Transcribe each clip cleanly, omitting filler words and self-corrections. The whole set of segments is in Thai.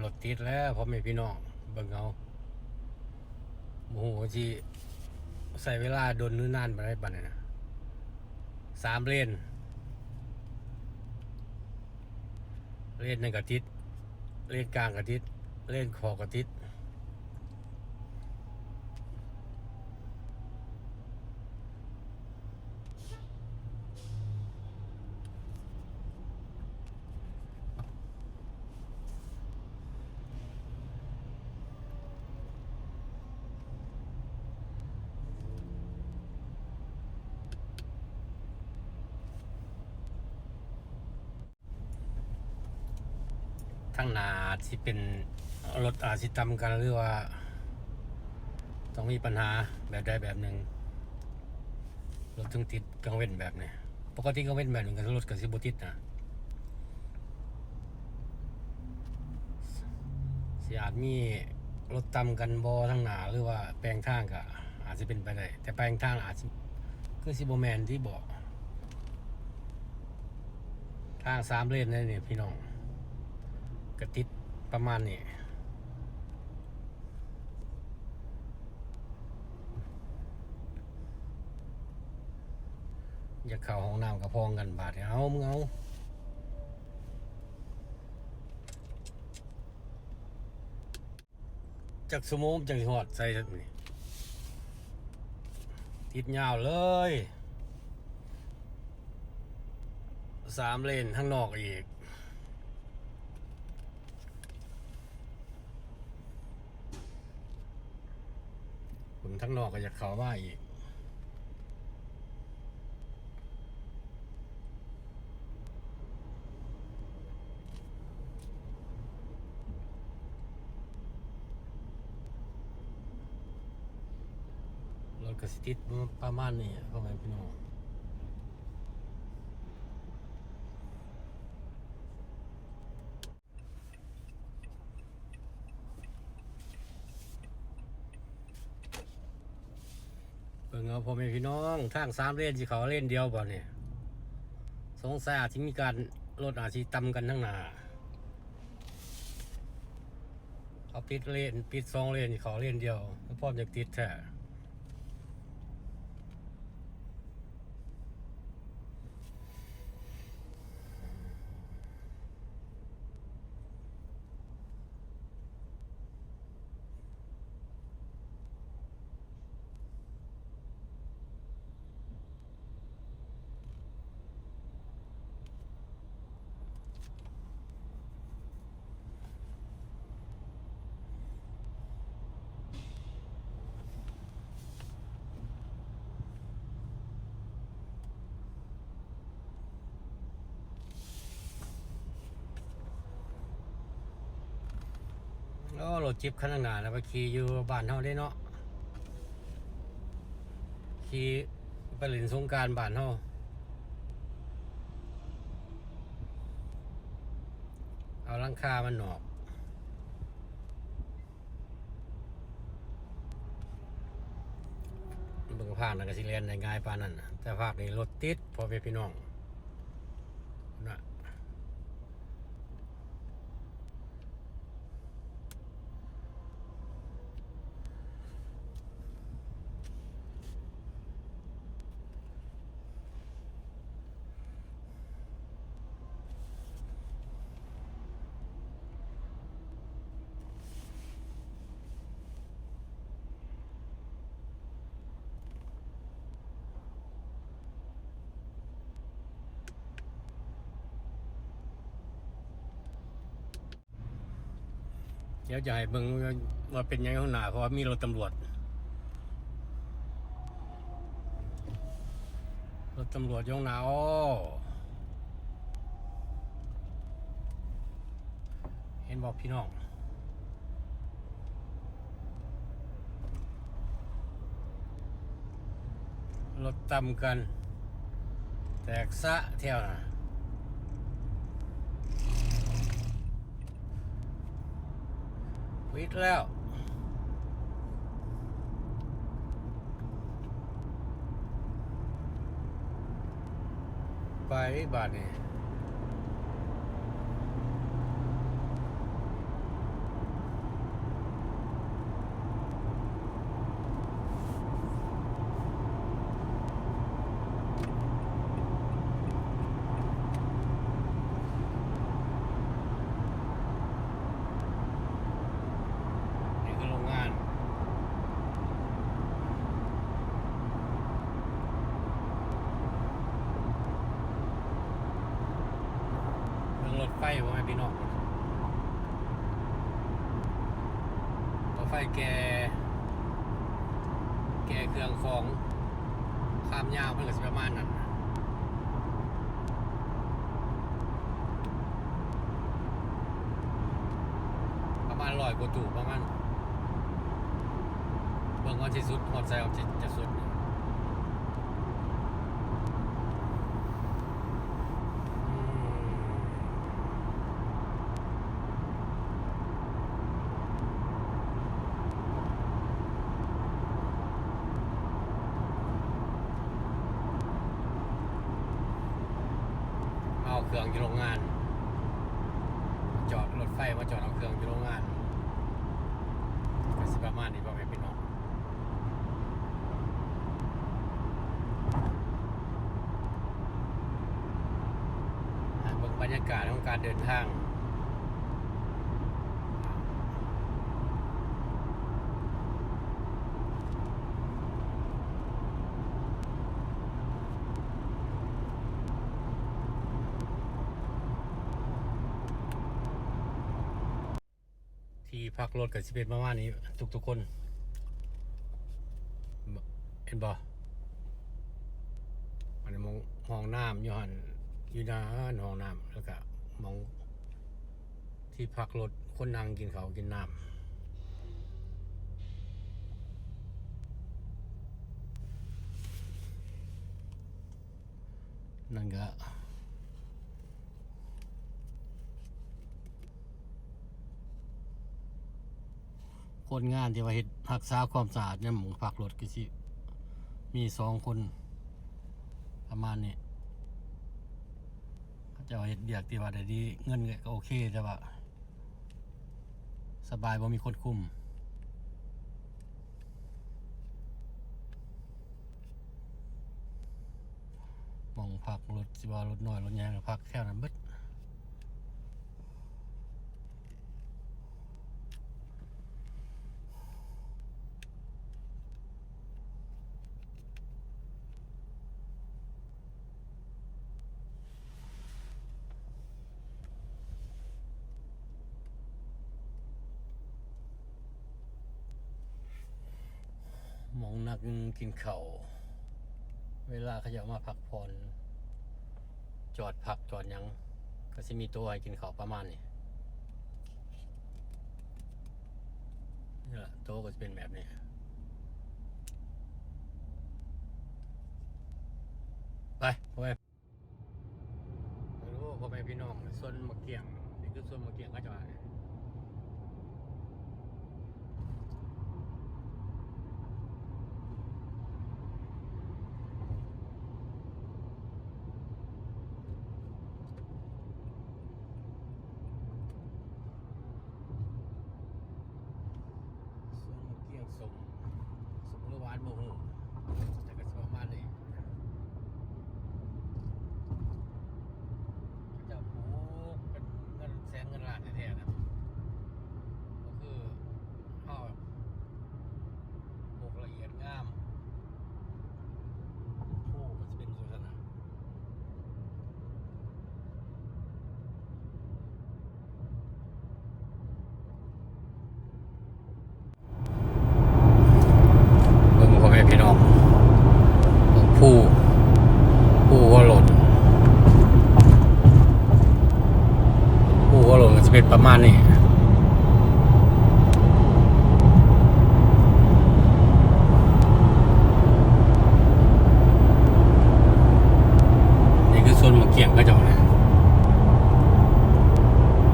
รถติดแล้วพ่อแม่พี่น้องเบิ่งเอาโอ้โหที่ใส่เวลาโดนนื้อนานไปได้บัดนี้นะ3 เลนหนึ่งกระติดเลนกลางกระติดเลนขอกระติดทั้งหนาที่เป็นรถอาจสิตำกันหรือว่าต้องมีปัญหาแบบใดแบบหนึ่งรถถึงติดกังเว้นแบบนี้ปกติกังเว้นแบบนึงกันรถกับสิบติดนะสิอาจมีรถตำกันบอทั้งหนาหรือว่าแปลงทางก็อาจจะเป็นไปได้แต่แปลงทางอาจจะคือสิบแมนที่บอกทาง3 เลนนี่เนี่ยพี่น้องกระติดประมาณนี้อยากเข้าห้องน้ำกับพองกันบาดเอามึงเอาจากสมองจากหอดใส่นี่ติดยาวเลย3 เลนข้างนอกอีกผมทั้งนอกก็จะเข้ามาอีกรถกระสิติดประมาณนี้พ่อแม่พี่น้องเบิ่งเอาพ่อแม่พี่น้องทาง3 เลนสิเขาเลนเดียวบ่เนี่ยสงสัยอาจจะมีการรถอาจจะตำกันทั้งหน้าเขาปิดเลนปิด2 เลนเขาเลนเดียวพ่อมอยากติดแท้แล้วรถจิ๊บคันหน้าแล้วไปขี่อยู่บ้านเฮาได้เนาะขี่ไปเล่นสงกรานต์บ้านเฮาเอาหลังคามันหนอกเบิ่งภาคนั่นก็สิเล่นได้ง่ายปานนั้นแต่ภาคนี้รถติดพ่อแม่พี่น้องนะเดี๋ยวจะให้เบิ่งว่าเป็นยังไงข้างหน้าเพราะว่ามีรถตำรวจอยู่ข้างหน้าอ้อเห็นบอกพี่น้องรถตำกันแตกซะเที่ยวน่ะปิดแล้วไปบาดนี่ พี่น้องรถไฟแกเครื่องของข้ามยาวเพื่อสิประมาณนั้นประมาณ100 กว่าตู้ประมาณเบิ่งวันที่สุดหอดใจออกจะสุดเอาเครื่องอยู่โรงงานจอดรถไฟมาจอดเอาเครื่องอยู่โรงงานก็สิประมาณนี้พ่อแม่พี่น้องเบิ่งบรรยากาศของการเดินทางที่พักรถกับสิเป็นประมาณนี้ทุกคนเห็นบ่อันนี้มองห้องน้ำอยู่หันอยู่ด้านห้องน้ำแล้วก็มองที่พักรถคนนั่งกินข้าวกินน้ำนั่นก็คนงานที่ว่าเฮ็ดรักษาความสะอาดเนี่ยหมู่พักรถก็สิมี2 คนประมาณนี้เขาจะเฮ็ดเบียกที่ว่าได้ดีเงินก็โอเคแต่ว่าสบายบ่มีคนคุมมองพักรถสิว่ารถน้อยรถใหญ่ก็พักแถวนั้นเบิดมองนักกินข้าวเวลาเขาจะมาพักผ่อนจอดพักจอดหยังก็สิมีตัวให้กินข้าวประมาณนี้นี่แหละโต๊ะก็จะเป็นแบบนี้ไปพ่อแม่รู้พ่อแม่พี่น้องส่วนมะเกียงนี่คือส่วนมะเกียงก็จะว่าสมเมื่อวานโมโหแต่ก็ประมาณนี้จะปลูกเป็นเงินแสนเงินล้านแท้ๆนะก็คือข้าวปลูกละเอียดงามโอ้มันจะเป็นสุดขนาดพ่อแม่พี่น้องผู้ว่าหล่นก็จะเป็นประมาณนี้นี่คือส่วนมะเกียงก็จะนะ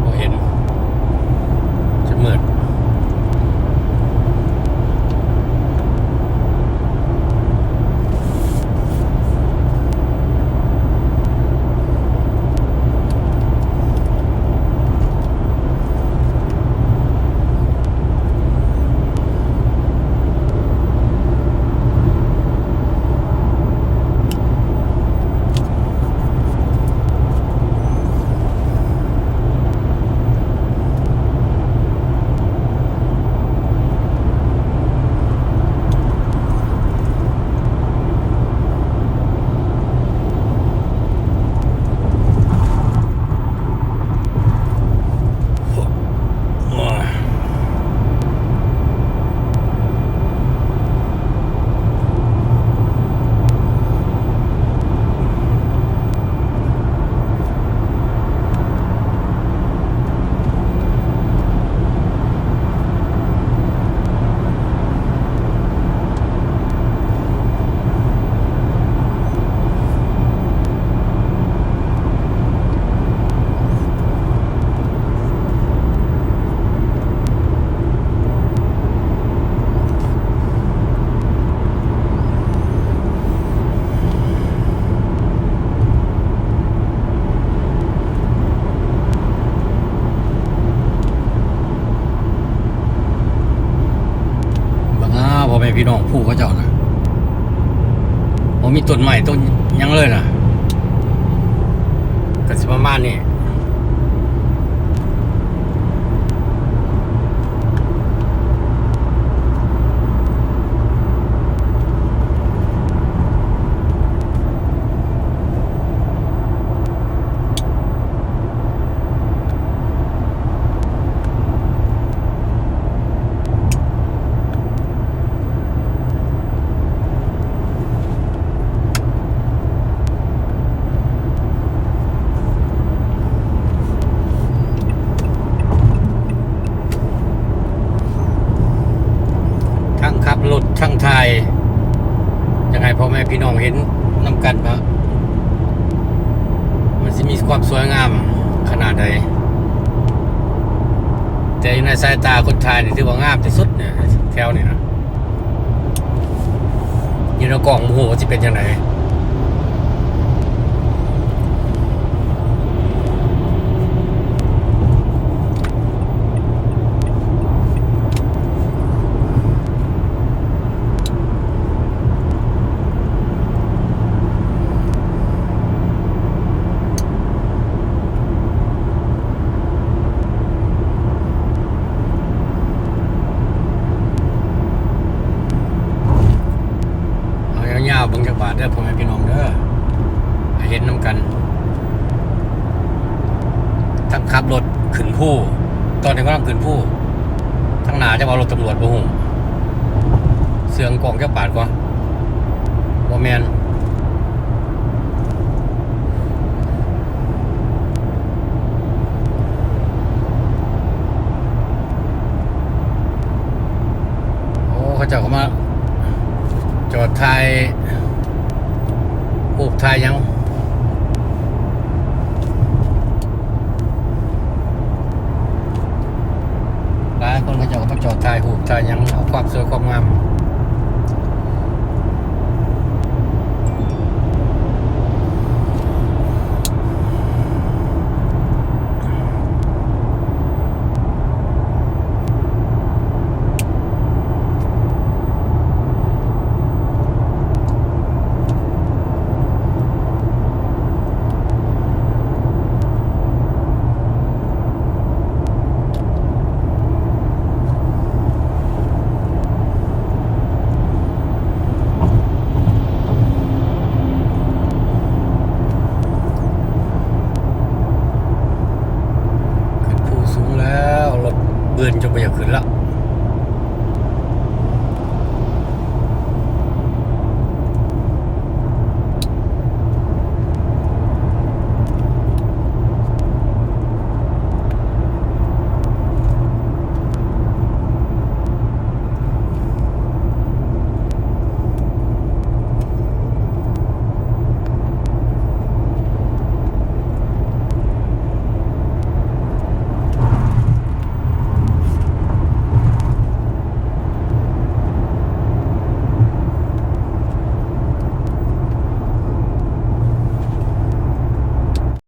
พอเห็นจะมืด น้องผู้เขาเจ้านะผมมีต้นใหม่ต้นยังเลยนะก็สิประมาณนี้ทั้งขับรถทั้งถ่ายยังไงพ่อแม่พี่น้องเห็นน้ำกันปะมันจะมีความสวยงามขนาดใดแต่ในสายตาคนถ่ายนี่ถือว่างามที่สุดเนี่ยแถวนี่นะอยู่ในกล่องโอ้โหจะเป็นยังไงยาวๆบางจังหวัดเด้อพ่อแม่พี่น้องเด้อให้เห็นน้ำกันทั้งขับรถขึ้นผู้ตอนนี้ก็ต้องขึ้นผู้ทั้งหนาจะว่ารถตำรวจบ่ฮู้เสียงกองจะปาดกว่าบ่แม่นโอ้เขาเจ้าก็มาจอดถ่ายรูปถ่ายยังหลายคนเขาจะมาจอดถ่ายรูปถ่ายยังเอาความสวยความงามเบือนจะไปอยากขึ้นละ